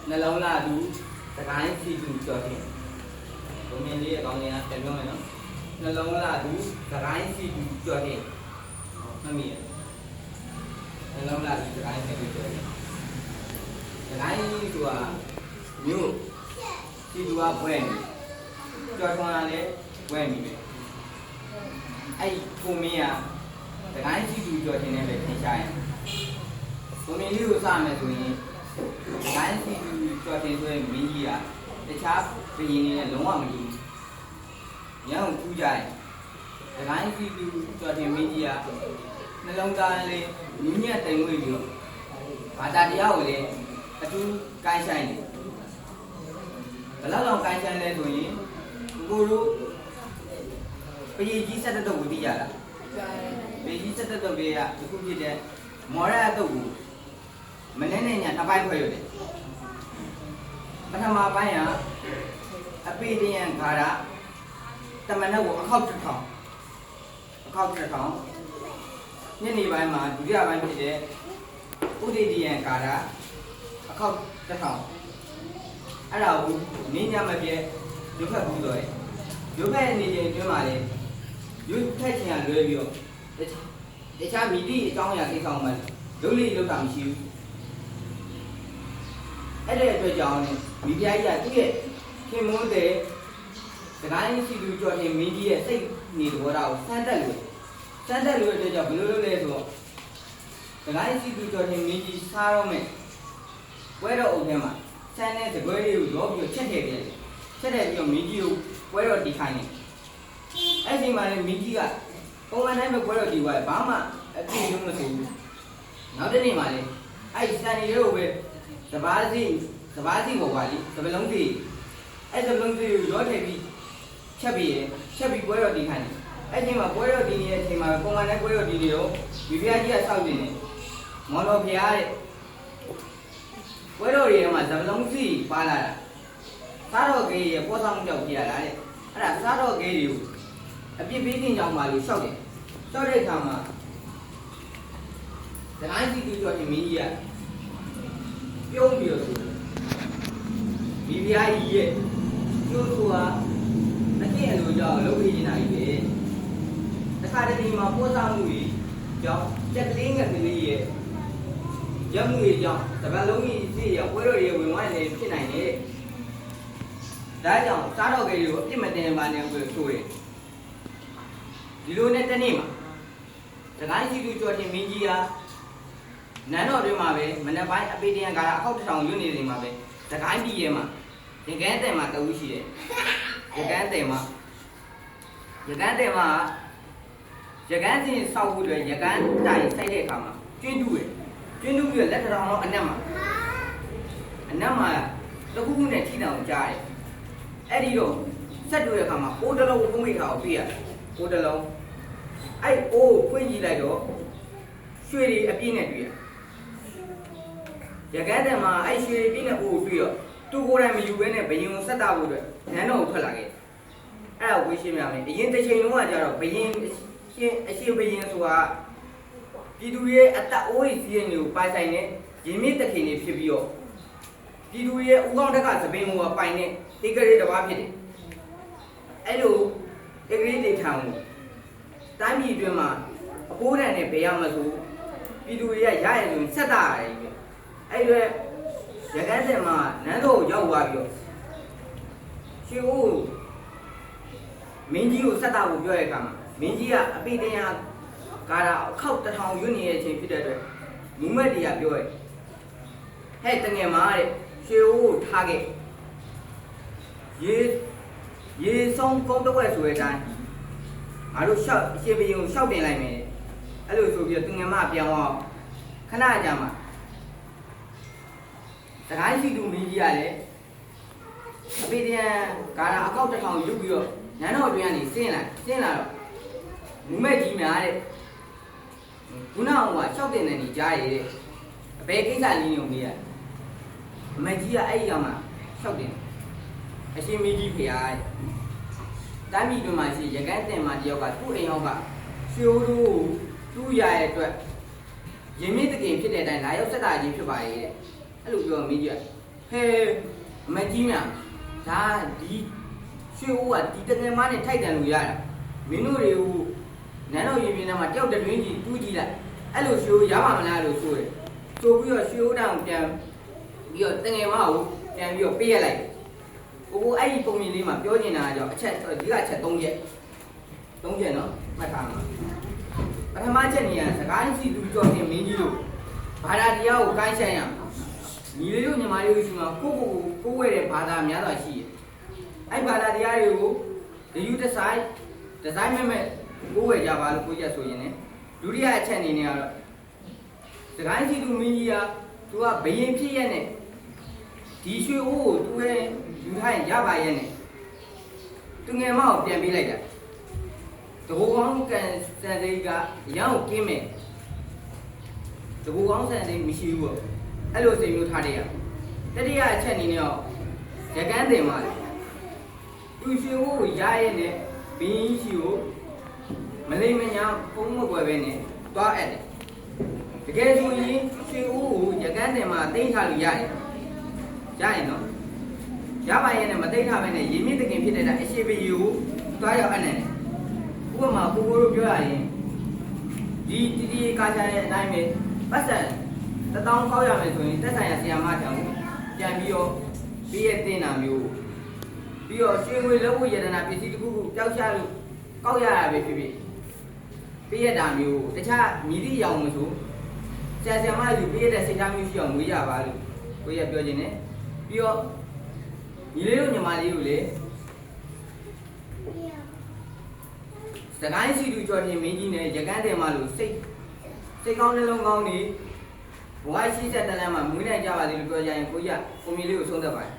နှလုံးလာသူစကိုင်းစီသူကြော်တင်ဘုံမြင်လေးအကောင်းကြီးကပြန်ပြောမယ်နော်နှလုံးလာသူစကိုင်းစီသူကြော်တင်မှတ်မိရနှလုံးလာသူစကိုင်းစီသူကြော်တင်စကိုင်းဆိုတာမြို့စီသူကဘွဲ့နေကြော်ထွန်းလာလဲဘွဲ့နေပဲအဲ့ကိုမင်းကစကိုင်းစီသူကြော်တင်နဲ့ပဲထင်ရှားရင်ဘုံမြင်လေးကိုစမယ်ဆိုရင်စကိုင်းစီသူကြော်တင်ဆိုရင်မင်းကြီးကတခြားဘယင်းနဲ့လုံးဝမတူဘူးညောင်ထူးကြရင်စကိုင်းစီသူကြော်တင်မင်းကြီးကနှလုံးသားလေးနူးညံ့တိမ်မွေ့ပြီးတော့ဘာသာတရားကိုလည်းအထူးကိုင်းဆိုင်တယ်ဘယ်လောက်ကိုင်းဆိုင်လဲဆိုရင်ကိုတို့ပရိကြီးဆက်တုပ်ကိုသိကြလားပရိကြီးဆက်တုပ်တွေကဒီခုဖြစ်တဲ့မော်ရအတုပ်ကိုမနေ့နဲ့ညတစ်ပိုင်းခွဲရတယ်ပထမပိုင်းကအပိဒယံခါရတမနက်ကိုအခောက်တစ်ထောင်ညနေပိုင်းမှာဒုတိယပိုင်းဖြစ်တဲ့ဥဒိတယံခါရအခောက်တစ်ထောင်အဲ့ဒါကိုနင်းညမပြဲရုပ်ဖက်ဘူးဆိုရယ်ရုပ်ဖက်နေချိန်အတွင်းမှာလေရုပ်ဖက်ချင်လွဲပြီးတော့တခြားမိတိအကြောင်းအရာကိစ္စအောင်မှလုံးလေးလောက်တာမရှိဘူးအဲ့တဲ့အတွက်ကြောင့်မိဖုရားကြီးကသူ့ရဲ့ခင်မွန်းတဲ့စကိုင်းစီသူကြော်တင်မင်းကြီးရဲ့စိတ်နေတော်တာကိုစမ်းတက်လို့အတွက်ကြောင့်ဘယ်လိုလုပ်လဲဆိုတော့စကိုင်းစီသူကြော်တင်မင်းကြီးစားတော့မယ်ပွဲတော်အုပ်ထဲမှာဆန်းတဲ့စကွဲလေးကိုရောပြီးတော့ချက်ထည့်ပြတယ်ချက်ထည့်ပြီးတော့မင်းကြီးကိုပွဲတော်တီခိုင်းတယ်အဲ့ဒီမှာလည်းမင်းကြီးကပုံမှန်တိုင်းပဲပွဲတော်တီသွားတယ်ဘာမှအပြည့်လုံးမဆိုဘူးနောက်တစ်နေ့မှာလည်းအဲ့ဒီစံရီလေးကိုပဲစဘာစီပေါ်ပါလိစပလုံးစီအဲ့စပလုံးစီကိုရောထည့်ပြီးချက်ပြီးပွဲတော်တီခိုင်းတယ်အဲ့ဒီမှာပွဲတော်တီနေတဲ့အချိန်မှာပုံမှန်တိုင်းပွဲတော်တီနေတော့မိဖုရားကြီးကစောက်နေတယ်မော်တော်ဖုရားတဲ့ပွဲတော်တွေမှာစပလုံးစီပါလာတာစားတော်ကေရဲ့ပေါ်ဆောင်ကြောက်ပြရတာတဲ့အဲ့ဒါစားတော်ကေတွေကိုအပြစ်ပေးခြင်းကြောင့်ပါလို့ရှောက်တယ်ရှောက်တဲ့အခါမှာစကိုင်းစီသူကြော်တင်မင်းကြီးကပြုံးပြီးတော့မိဖုရားကြီးရဲ့ကျိုးဆိုတာအကျင့်အလိုကြောင့်လုပ်ပေးနေတာကြီးပဲတခါတလေမှာပေါ်ဆောင်မှုကြီးကြောင့်ကြက်ကလေးငယ်ကလေးရဲ့ရက်မှုကြီးကြောင့်တပတ်လုံးကြီးစီရပွဲတော်တွေဝင်သွားနေဖြစ်နိုင်တယ်ဒါကြောင့်စားတော်ကလေးကိုအပြစ်မတင်ပါနဲ့ဆိုဆိုတယ်ဒီလိုနဲ့တနေ့မှာစကိုင်းစီသူကြော်တင်မင်းကြီးကနန်းတော်တွင်မှာပဲမနက်ပိုင်းအပေတရံကာလအခောက်တစ်ထောင်ရွတ်နေနေမှာပဲစကိုင်းပြည်ရဲ့မှာရကန်းတယ်မှာတဝူးရှိတယ်ရကန်းတယ်မှာရကန်းစင်စောက်ဖို့အတွက်ရကန်းတိုင်စိုက်တဲ့အခါမှာကျွင်းတူးပြီးလက်ထောင်တော့အနက်မှာတခုခုနဲ့ထိတောင်ကြားတယ်အဲ့ဒီတော့ဆက်တွေ့တဲ့အခါမှာအိုးတလုံးကိုမိထားအောင်ပြရတယ်အိုးတလုံးအဲ့အိုးဖွင့်ကြည့်လိုက်တော့ရွှေတွေအပြည့်နဲ့တွေ့ရကန်းတယ်မှာအဲ့ရွှေတွေပြည့်နဲ့အိုးတွေ့တော့သူကိုယ်တိုင်မယူဘဲနဲ့ဘယင်ကိုဆက်တာဖို့အတွက်နန်းတော်ကိုထွက်လာခဲ့အဲ့ဒါဝေးရှင်းပြမယ်အရင်တစ်ချိန်လုံးကကြတော့ဘယင်အရှင်ဘယင်ဆိုတာပြည်သူရဲ့အသက်အိုးကြီးစီးရင်ကိုပိုင်ဆိုင်တဲ့ရင်းမြစ်တခင်တွေဖြစ်ပြီးတော့ပြည်သူရဲ့ဦးကောင်းတက်ကသပင်ကိုပိုင်တဲ့တိကရေတစ်ပါးဖြစ်တယ်အဲ့လိုတိကရေတွေထံကိုတိုင်းပြည်အတွင်းမှာအပိုးတန်နဲ့ဘယ်ရမဆိုပြည်သူတွေကရရဆိုဆက်တာရတယ်ပြီအဲ့လိုရကန်းစင်မှာနန်းတော်ရောက်သွားပြီးတော့ရွှေဦးမင်းကြီးကိုဆက်တာကိုပြောတဲ့အခါမှာမင်းကြီးကအပိတယံကာရအခောက်တစ်ထောင်ရွတ်နေတဲ့အချိန်ဖြစ်တဲ့အတွက်မူမက်တရားပြောရဲဟဲ့တငယ်မာတဲ့ရွှေဦးကိုထားခဲ့ရေဆုံးကုန်းတစ်ဝက်ဆိုတဲ့အတိုင်းငါတို့ရှောက်အရှင်ဘုရင်ကိုရှောက်တင်လိုက်မယ်အဲ့လိုဆိုပြီးတော့တငယ်မပြောင်းအောင်ခဏကြာမှာစကိုင်းစီသူမင်းကြီးကလည်းအပိတယံကာရအခောက်တစ်ထောင်ရွတ်ပြီးတော့နန်းတော်တွင်ကနေဆင်းလာတော့မူမက်ကြီးများတဲ့ခုနကရှောက်တင်တယ်နေကြားရတဲ့အဘယ်ကိစ္စလေးညုံလေးရအမကြီးကအဲ့ဒီကမှရှောက်တင်အရှင်မင်းကြီးဖေဟာတမ်းပြည်တွင်မှာရှိရကန်းတင်မှာတယောက်ကသူ့အိမ်ဟောက်ကရွှေဦးတို့သူ့ရရဲ့အတွက် ရင်းမြစ်တကင်ဖြစ်တဲ့အတိုင်းလာရောက်ဆက်တာချင်းဖြစ်ပါရဲ့အဲ့လိုပြောမင်းကြီးက ဟဲ့မကြီးမြဒါဒီရွှေဦးကဒီတငယ်မနဲ့ထိုက်တန်လို့ရတာမင်းတို့တွေကိုနန်းတော်ရင်ပြင်ထဲမှာတယောက်တတွင်းကြီးတူးကြည့်လိုက်အဲ့လိုရွှေဦးရပါမလားလို့ဆိုတယ်ဆိုပြီးတော့ရွှေဦးတောင်ပြန်ပြီးတော့တငယ်မကိုပြန်ပြီးတော့ပေးရလိုက်ကိုအဲ့ဒီပုံမြင်လေးမှာပြောနေတာကြောင့်အချက်ဒီကအချက်3ချက်နော်မှတ်ထားမှာပထမချက်နေရစကားရှိသူကြော်တင်မင်းကြီးတို့ဘာသာတရားကိုကိုင်းဆိုင်ရညီလေးတို့ညီမလေးတို့ရှိမှာကိုဝဲတဲ့ဘာသာများစွာရှိတယ်အဲ့ဘာသာတရားတွေကိုဒီယူဒီဇိုင်းမဲ့ကိုဝဲကြပါလို့ကိုရက်ဆိုရင်လည်းဒုတိယအချက်အနေနဲ့ကတော့စကားရှိသူမင်းကြီးကသူကဘယင်ဖြစ်ရက်နဲ့ဒီရွှေအိုးကိုသူရဲ့ယူထားရင်ရပါရဲ့နဲ့သူငယ်မကိုပြန်ပေးလိုက်တာတကူကောင်းကန်စံစိတ်ကရောင်းကင်းမဲ့တကူကောင်းစံစိတ်မရှိဘူးပေါ့အဲ့လိုစိတ်မျိုးထားတဲ့ရတတိယအချက်အနေနဲ့တော့ရကန်းတင်ပါလေသူရွှေအိုးကိုရရဲ့နဲ့ဘင်းရှိကိုမလိမ့်မညာပုံမကွယ်ပဲနဲ့တွားအပ်တယ်တကယ်ဆိုရင်ရွှေအိုးကိုရကန်းတင်မှာတိမ့်ထားလို့ရတယ်နော်ရပါရဲ့နဲ့မသိထားပဲနဲ့ရေမြင့်တခင်ဖြစ်တဲ့အရှိပရီကိုတွားရောက်အနှံ့တယ်ဥပမာကိုတို့ပြောရရင်ဒီတီကာချာရဲ့အတိုင်းပဲပတ်စံ1000ကောက်ရမယ်ဆိုရင်တက်ဆိုင်ရာဆရာမတောင်ပြန်ပြီးတော့ပေးရတင်တာမျိုးပြီးတော့ရွှေငွေလက်ဝတ်ရတနာပစ္စည်းတစ်ခုခုပျောက်ချလို့ကောက်ရတာပဲဖြစ်ဖြစ်ပေးရတာမျိုးတခြားမြည်သည့်အရောင်မဆိုဆရာမယူပေးရတဲ့စိတ်ထားမျိုးရှိအောင်ငွေရပါလို့ကိုရပြောခြင်းနဲ့ပြီးတော့ညီလေးတို့ညီမလေးတို့လေစကိုင်းစီတူကျော်တင်မင်းကြီးနဲ့ရကန်းတယ်မလို့စိတ်ကောင်းနှလုံးကောင်းနေဘဝရှိတဲ့တန်းလမ်းမှာမွေးနိုင်ကြပါသေးလို့ပြောကြရင်ကိုကြီးကကိုမီလေးကိုဆုံးသက်ပါတယ်